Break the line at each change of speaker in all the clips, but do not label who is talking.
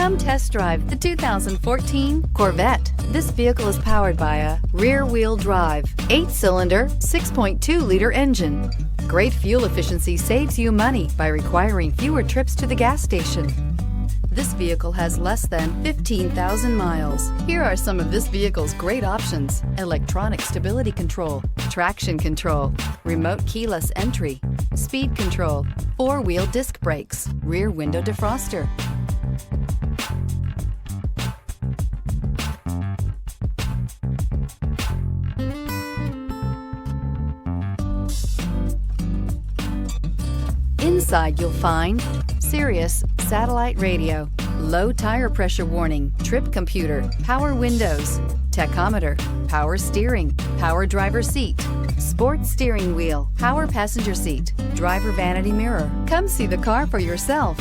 Come test drive the 2014 Corvette. This vehicle is powered by a rear-wheel drive, 8-cylinder, 6.2-liter engine. Great fuel efficiency saves you money by requiring fewer trips to the gas station. This vehicle has less than 15,000 miles. Here are some of this vehicle's great options: electronic stability control, traction control, remote keyless entry, speed control, 4-wheel disc brakes, rear window defroster. Inside you'll find Sirius satellite radio, low tire pressure warning, trip computer, power windows, tachometer, power steering, power driver seat, sports steering wheel, power passenger seat, driver vanity mirror. Come see the car for yourself.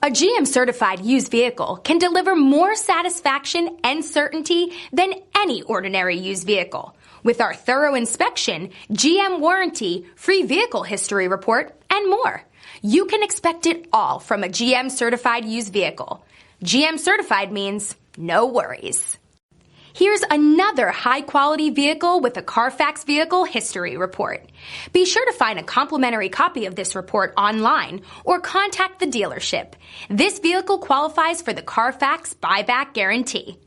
A GM-certified used vehicle can deliver more satisfaction and certainty than any ordinary used vehicle. With our thorough inspection, GM warranty, free vehicle history report, and more. You can expect it all from a GM-certified used vehicle. GM-certified means no worries. Here's another high-quality vehicle with a CARFAX vehicle history report. Be sure to find a complimentary copy of this report online or contact the dealership. This vehicle qualifies for the CARFAX buyback guarantee.